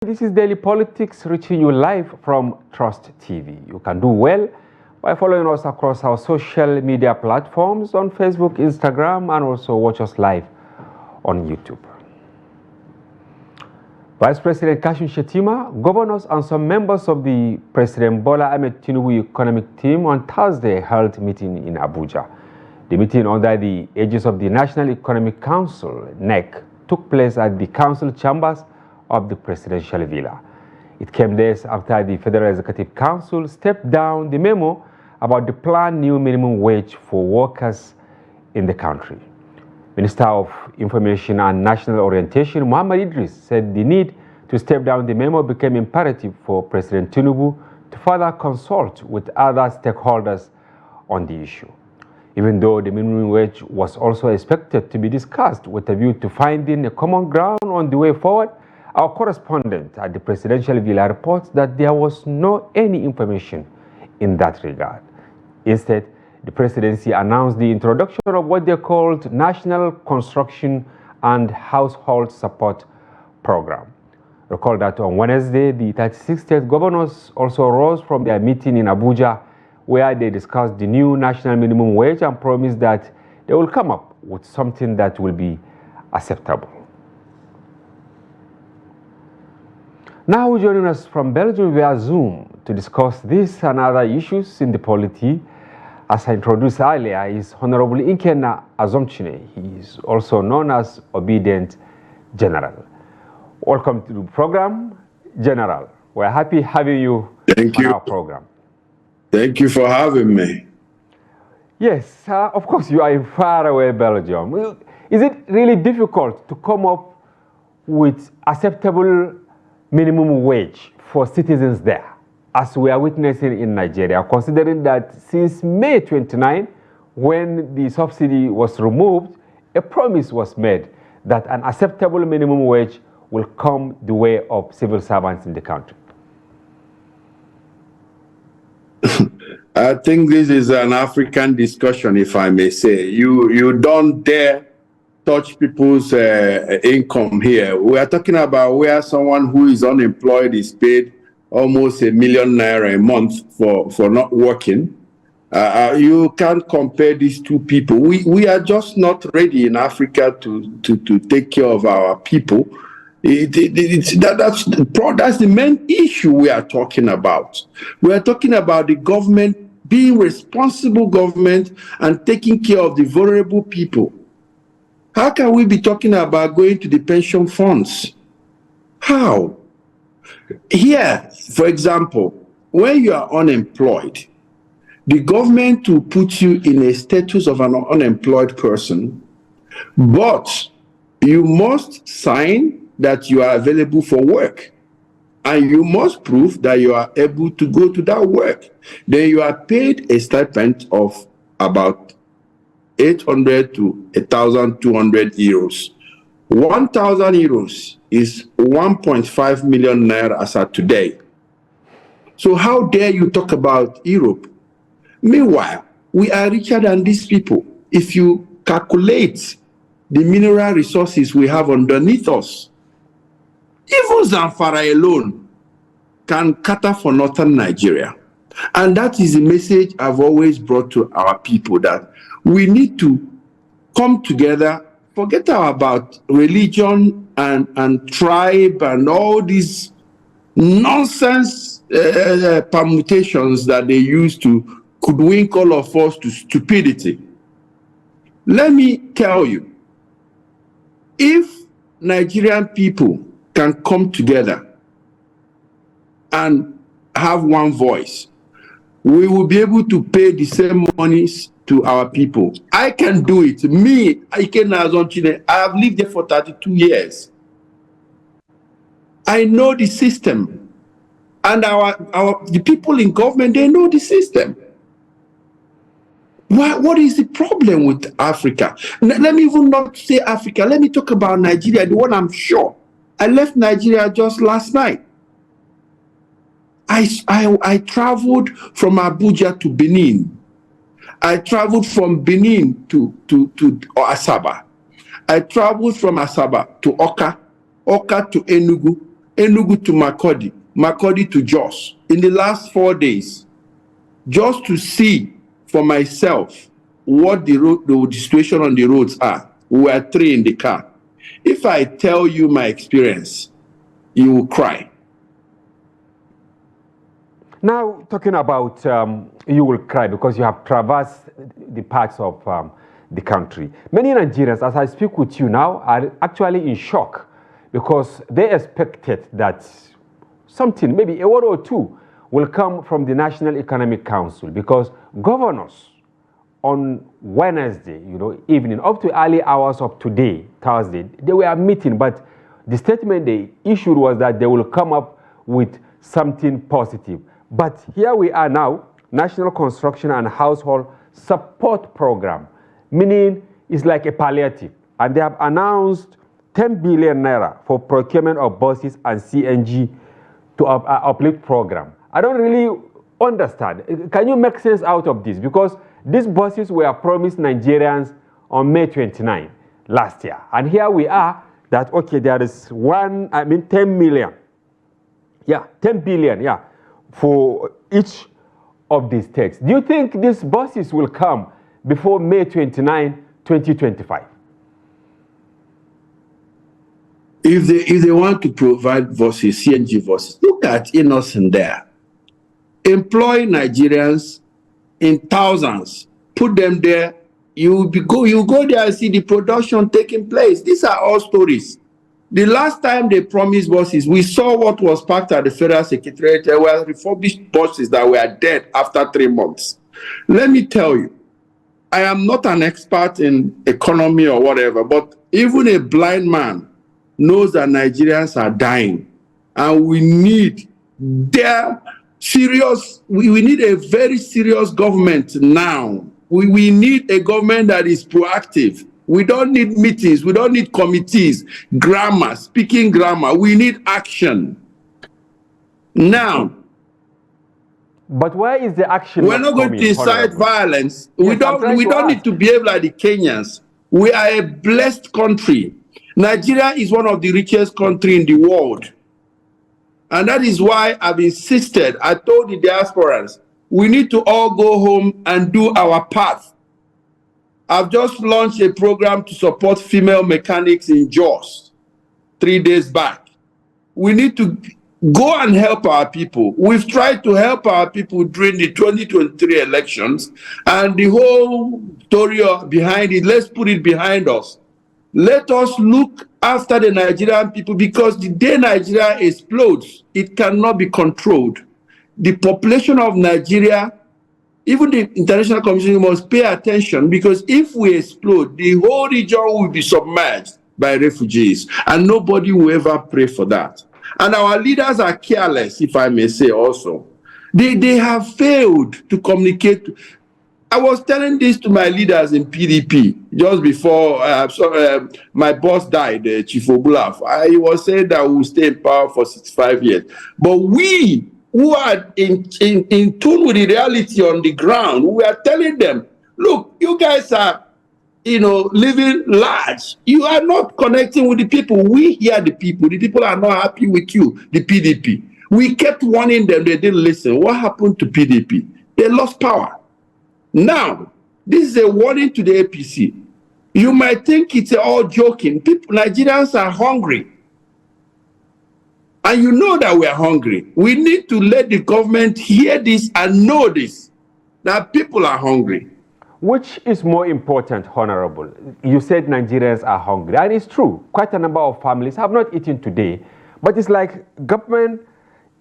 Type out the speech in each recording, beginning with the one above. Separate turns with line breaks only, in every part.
This is Daily Politics reaching you live from Trust TV. You can do well by following us across our social media platforms on Facebook, Instagram, and also watch us live on YouTube. Vice President Kashim Shettima, governors, and some members of the President Bola Ahmed Tinubu economic team on Thursday held a meeting in Abuja. The meeting under the aegis of the National Economic Council, NEC, took place at the council chambers of the presidential villa. It came days after the Federal Executive Council stepped down the memo about the planned new minimum wage for workers in the country. Minister of Information and National Orientation, Muhammad Idris, said the need to step down the memo became imperative for President Tinubu to further consult with other stakeholders on the issue. Even though the minimum wage was also expected to be discussed with a view to finding a common ground on the way forward, our correspondent at the presidential villa reports that there was no any information in that regard. Instead, the presidency announced the introduction of what they called National Construction and Household Support Program. Recall that on Wednesday, the 36 state governors also rose from their meeting in Abuja, where they discussed the new national minimum wage and promised that they will come up with something that will be acceptable. Now joining us from Belgium via Zoom to discuss this and other issues in the polity, as I introduced earlier, is Honorable Ikenna Azomchine. He is also known as Obedient General. Welcome to the program, General. We're happy having you on our program.
Thank you for having me.
Yes, of course, you are in faraway Belgium. Is it really difficult to come up with acceptable minimum wage for citizens there, as we are witnessing in Nigeria, considering that since May 29, when the subsidy was removed, a promise was made that an acceptable minimum wage will come the way of civil servants in the country?
I think this is an African discussion, if I may say. You don't dare touch people's income here. We are talking about where someone who is unemployed is paid almost ₦1 million a month for not working. You can't compare these two people. We are just not ready in Africa to take care of our people. That's the main issue we are talking about. We are talking about the government being responsible government and taking care of the vulnerable people. How can we be talking about going to the pension funds? How? Here, for example, when you are unemployed, the government will put you in a status of an unemployed person, but you must sign that you are available for work. And you must prove that you are able to go to that work. Then you are paid a stipend of about 800 to 1,200 euros. 1,000 euros is 1.5 million naira as of today. So how dare you talk about Europe? Meanwhile, we are richer than these people. If you calculate the mineral resources we have underneath us, even Zamfara alone can cater for northern Nigeria. And that is the message I've always brought to our people, that we need to come together, forget about religion and tribe and all these nonsense permutations that they use to hoodwink all of us to stupidity. Let me tell you, if Nigerian people can come together and have one voice, we will be able to pay the same monies to our people. I can do it. Me, Ikenna Azomchine, I have lived there for 32 years. I know the system. And the people in government, they know the system. What is the problem with Africa? Let me even not say Africa. Let me talk about Nigeria, the one I'm sure. I left Nigeria just last night. I traveled from Abuja to Benin. I traveled from Benin to Asaba. I traveled from Asaba to Oka to Enugu, Enugu to Makurdi, Makurdi to Jos in the last 4 days, just to see for myself what the situation on the roads are. We were 3 in the car. If I tell you my experience, you will cry.
Now, talking about you will cry because you have traversed the parts of the country. Many Nigerians, as I speak with you now, are actually in shock because they expected that something, maybe a word or two, will come from the National Economic Council because governors on Wednesday, evening, up to early hours of today, Thursday, they were meeting, but the statement they issued was that they will come up with something positive. But here we are now, National Construction and Household Support Program, meaning it's like a palliative. And they have announced 10 billion naira for procurement of buses and CNG to uplift program. I don't really understand. Can you make sense out of this? Because these buses were promised Nigerians on May 29 last year. And here we are that, okay, there is 10 million. Yeah, 10 billion, yeah, for each of these states. Do you think these buses will come before May 29, 2025?
If they want to provide buses, CNG buses, look at Innocent there. Employ Nigerians in thousands, put them there. You go there and see the production taking place. These are all stories. The last time they promised buses, we saw what was packed at the Federal Secretariat. There were refurbished buses that were dead after 3 months. Let me tell you, I am not an expert in economy or whatever, but even a blind man knows that Nigerians are dying, and we need we need a very serious government now. We need a government that is proactive. We don't need meetings. We don't need committees, grammar, speaking grammar. We need action. Now.
But where is the action?
We're not going to incite violence. We don't need to behave like the Kenyans. We are a blessed country. Nigeria is one of the richest countries in the world. And that is why I've insisted, I told the diasporans, we need to all go home and do our part. I've just launched a program to support female mechanics in Jos 3 days back. We need to go and help our people. We've tried to help our people during the 2023 elections, and the whole story behind it, let's put it behind us. Let us look after the Nigerian people, because the day Nigeria explodes, it cannot be controlled. The population of Nigeria, even the international community, must pay attention, because if we explode, the whole region will be submerged by refugees, and nobody will ever pray for that. And our leaders are careless, if I may say also. They have failed to communicate. I was telling this to my leaders in PDP just before my boss died, Chief Obulaf. He was saying that we will stay in power for 65 years. But we, who are in tune with the reality on the ground, we are telling them, look, you guys are, living large. You are not connecting with the people. We hear the people. The people are not happy with you, the PDP. We kept warning them. They didn't listen. What happened to PDP? They lost power. Now, this is a warning to the APC. You might think it's all joking. Nigerians are hungry. And you know that we are hungry. We need to let the government hear this and know this, that people are hungry.
Which is more important, Honorable? You said Nigerians are hungry, and it's true. Quite a number of families have not eaten today, but it's like government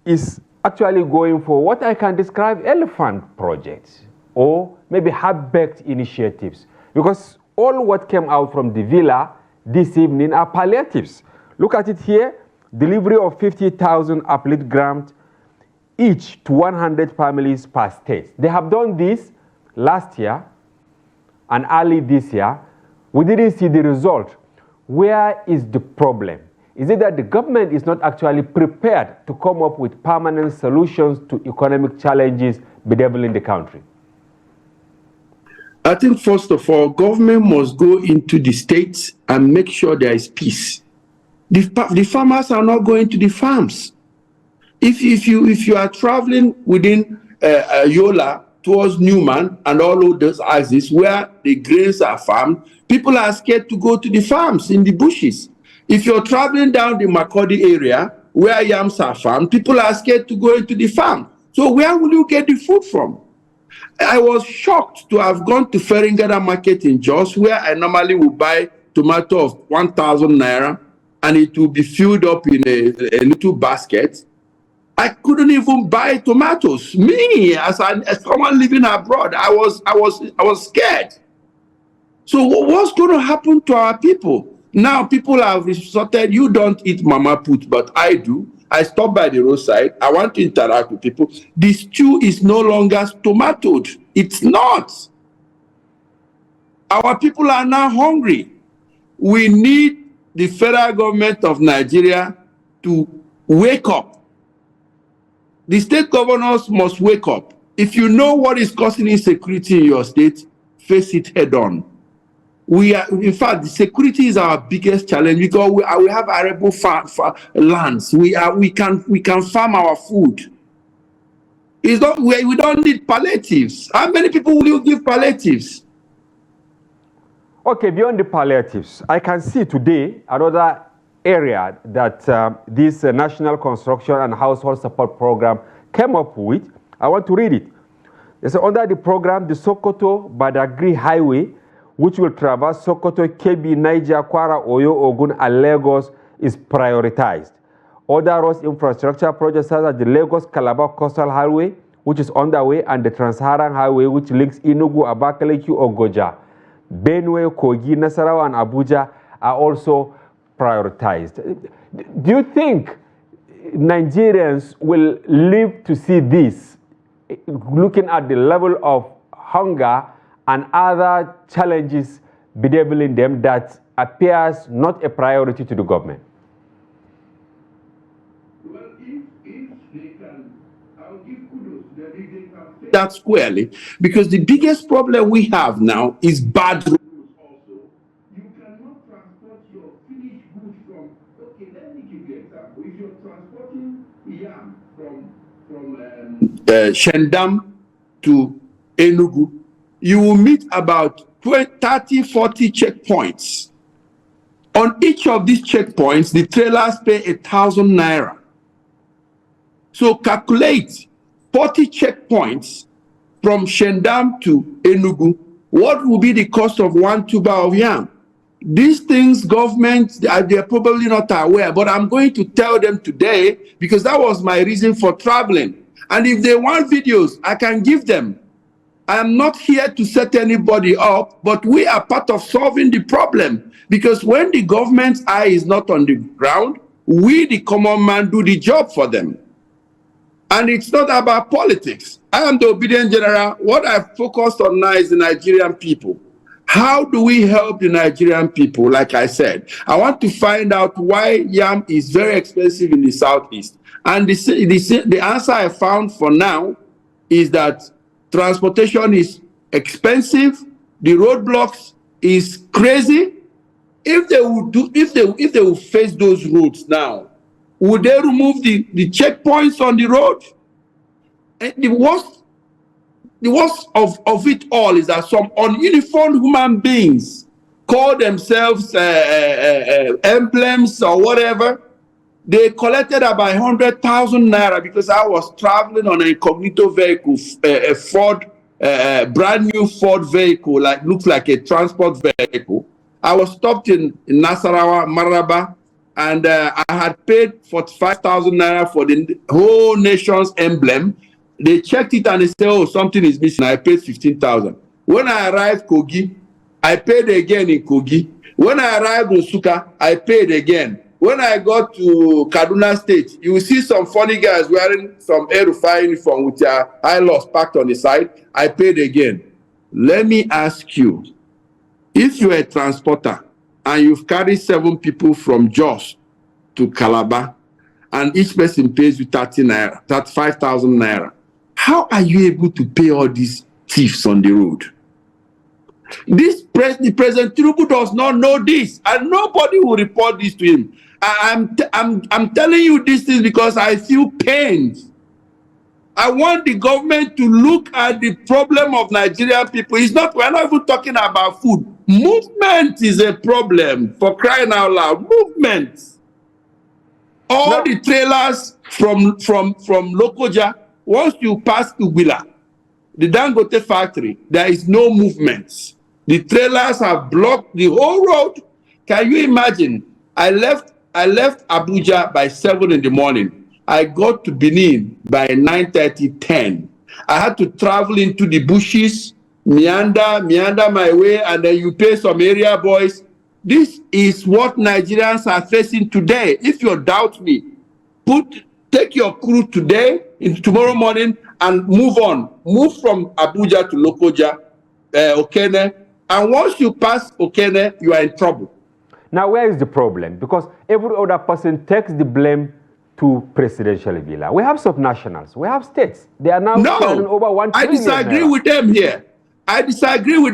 is actually going for what I can describe elephant projects, or maybe half-baked initiatives, because all what came out from the villa this evening are palliatives. Look at it here, delivery of 50,000 uplift grants each to 100 families per state. They have done this last year and early this year. We didn't see the result. Where is the problem? Is it that the government is not actually prepared to come up with permanent solutions to economic challenges bedeviling the country?
I think, first of all, government must go into the states and make sure there is peace. The farmers are not going to the farms. If you are traveling within Yola towards Newman and all of those axes where the grains are farmed, people are scared to go to the farms in the bushes. If you're traveling down the Makurdi area where yams are farmed, people are scared to go into the farm. So where will you get the food from? I was shocked to have gone to Feringada Market in Jos, where I normally would buy tomato of 1,000 naira, and it will be filled up in a little basket. I couldn't even buy tomatoes. Me, as someone living abroad, I was scared. So what's going to happen to our people? Now people have resorted, you don't eat mama put, but I do. I stop by the roadside. I want to interact with people. The stew is no longer tomatoed. It's not. Our people are now hungry. We need the federal government of Nigeria to wake up. The state governors must wake up. If you know what is causing insecurity in your state, face it head on. In fact, the security is our biggest challenge because we have arable lands. We can farm our food. It's not, we don't need palliatives. How many people will you give palliatives?
Okay, beyond the palliatives, I can see today another area that this National Construction and Household Support Program came up with. I want to read it. They say under the program, the Sokoto-Badagry Highway, which will traverse Sokoto, Kebbi, Niger, Kwara, Oyo, Ogun, and Lagos, is prioritized. Other road infrastructure projects such as the Lagos-Calabar Coastal Highway, which is underway, and the Trans-Saharan Highway, which links Enugu, Abakaliki, Ogoja, Benue, Kogi, Nasarawa, and Abuja, are also prioritized. Do you think Nigerians will live to see this, looking at the level of hunger and other challenges bedeviling them that appears not a priority to the government?
Well, if they can, I'll give kudos that if they can say that squarely, because the biggest problem we have now is bad roads also. You cannot transport your finished goods from, okay, let me give you an example. If you're transporting yam from Shendam to Enugu, you will meet about 30, 40 checkpoints. On each of these checkpoints, the trailers pay 1,000 naira. So calculate 40 checkpoints from Shendam to Enugu. What will be the cost of one tuber of yam? These things, government, they're probably not aware, but I'm going to tell them today because that was my reason for traveling. And if they want videos, I can give them. I am not here to set anybody up, but we are part of solving the problem. Because when the government's eye is not on the ground, we, the common man, do the job for them. And it's not about politics. I am the Obidient General. What I've focused on now is the Nigerian people. How do we help the Nigerian people? Like I said, I want to find out why yam is very expensive in the Southeast. And the answer I found for now is that transportation is expensive. The roadblocks is crazy. If they will face those roads now, would they remove the checkpoints on the road? And the worst of it all is that some ununiformed human beings call themselves emblems or whatever. They collected about 100,000 naira because I was traveling on an incognito vehicle, a Ford, brand new Ford vehicle, looks like a transport vehicle. I was stopped in Nasarawa, Maraba, and I had paid 45,000 naira for the whole nation's emblem. They checked it and they said, oh, something is missing. I paid 15,000. When I arrived Kogi, I paid again in Kogi. When I arrived in Suka, I paid again. When I got to Kaduna State, you will see some funny guys wearing some Air-Rufai uniform with their high-loss packed on the side. I paid again. Let me ask you, if you're a transporter and you've carried 7 people from Jos to Calabar, and each person pays you 35,000 naira, how are you able to pay all these thieves on the road? The President Tinubu does not know this, and nobody will report this to him. I'm telling you these things because I feel pained. I want the government to look at the problem of Nigerian people. We're not even talking about food. Movement is a problem, for crying out loud. Movement. All the trailers from Lokoja, once you pass Ubila, the Dangote factory, there is no movement. The trailers have blocked the whole road. Can you imagine? I left Abuja by 7 in the morning. I got to Benin by 9:30, 10. I had to travel into the bushes, meander my way, and then you pay some area boys. This is what Nigerians are facing today. If you doubt me, take your crew today, tomorrow morning, and move on. Move from Abuja to Lokoja, Ikenna, and once you pass Ikenna, you are in trouble.
Now, where is the problem? Because every other person takes the blame to presidential villa. We have subnationals, we have states. They are now spending over 1 trillion.
I disagree with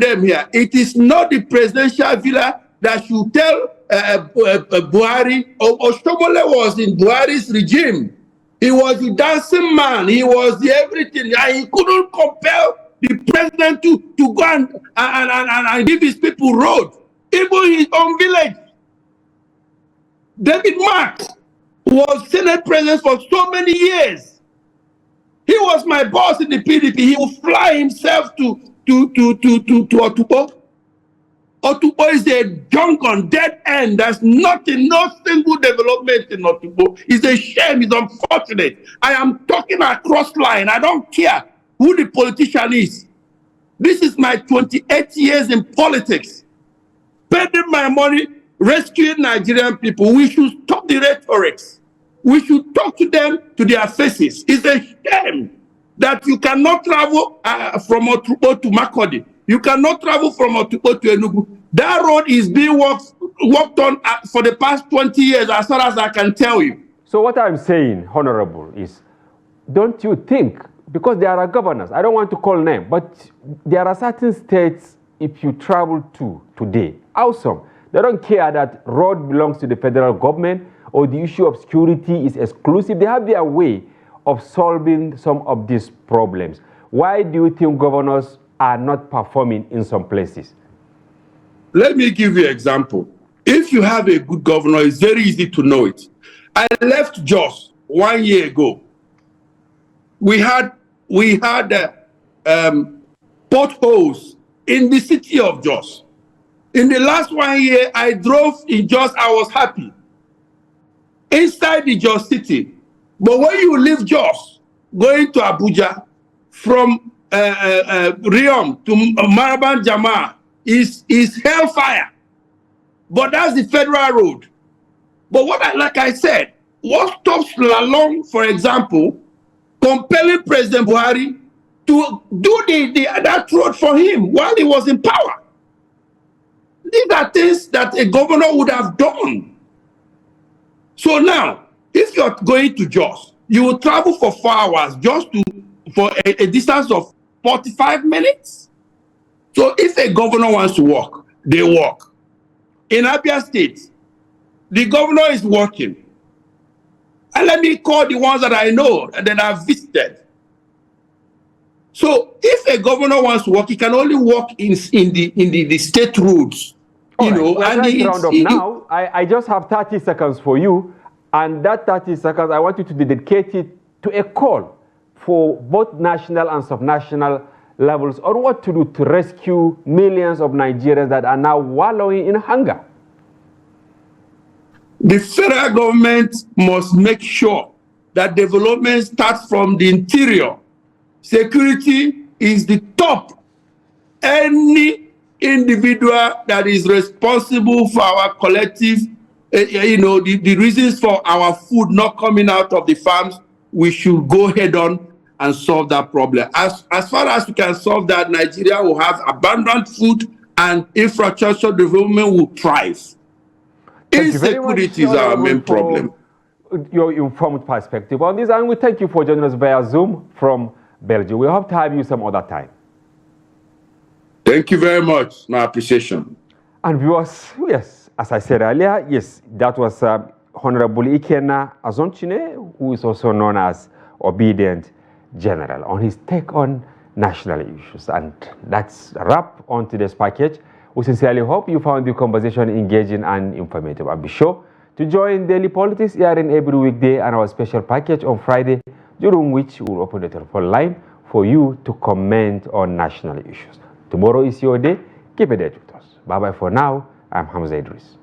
them here. It is not the presidential villa that should tell Buhari. Oshomole was in Buhari's regime. He was the dancing man. He was the everything. And he couldn't compel the president to go and give his people road. Even his own village. David Mark was Senate president for so many years. He was my boss in the PDP. He would fly himself to Otubo. Otubo is a junk on dead end. There's nothing, no single development in Otubo. It's a shame. It's unfortunate. I am talking across line. I don't care who the politician is. This is my 28 years in politics. Spending my money rescuing Nigerian people. We should stop the rhetoric. We should talk to them to their faces. It's a shame that you cannot travel from Otubo to Makodi. You cannot travel from Otubo to Enugu. That road is being worked on for the past 20 years, as far as I can tell you.
So what I'm saying, Honorable, is don't you think, because there are governors, I don't want to call names, but there are certain states, if you travel to today, awesome. They don't care that road belongs to the federal government or the issue of security is exclusive. They have their way of solving some of these problems. Why do you think governors are not performing in some places?
Let me give you an example. If you have a good governor, it's very easy to know it. I left Jos 1 year ago. We had potholes in the city of Jos. In the last 1 year, I drove in Jos, I was happy. Inside the Jos city. But when you leave Jos, going to Abuja, from Riom to Maraban Jama, is hellfire. But that's the federal road. But like I said, what stops Lalong, for example, compelling President Buhari to do that road for him while he was in power? These are things that a governor would have done. So now, if you're going to Jos, you will travel for 4 hours just for a distance of 45 minutes. So if a governor wants to walk, they walk. In Abia State, the governor is working. And let me call the ones that I know and that I've visited. So if a governor wants to walk, he can only walk in the state roads. You know, and
now, I just have 30 seconds for you. And that 30 seconds, I want you to dedicate it to a call for both national and subnational levels on what to do to rescue millions of Nigerians that are now wallowing in hunger.
The federal government must make sure that development starts from the interior. Security is the top. Any individual that is responsible for our collective, the reasons for our food not coming out of the farms, we should go head on and solve that problem. As far as we can solve that, Nigeria will have abundant food and infrastructure development will thrive. Insecurity is our main problem.
Your informed perspective on this, and we thank you for joining us via Zoom from Belgium. We hope to have you some other time.
Thank you very much. My appreciation.
And viewers, yes, as I said earlier, yes, that was Honorable Ikenna Azomchine, who is also known as Obedient General, on his take on national issues. And that's a wrap on today's package. We sincerely hope you found the conversation engaging and informative. And be sure to join Daily Politics airing every weekday and our special package on Friday, during which we will open the telephone line for you to comment on national issues. Tomorrow is your day. Keep it there with us. Bye-bye for now. I'm Hamza Idris.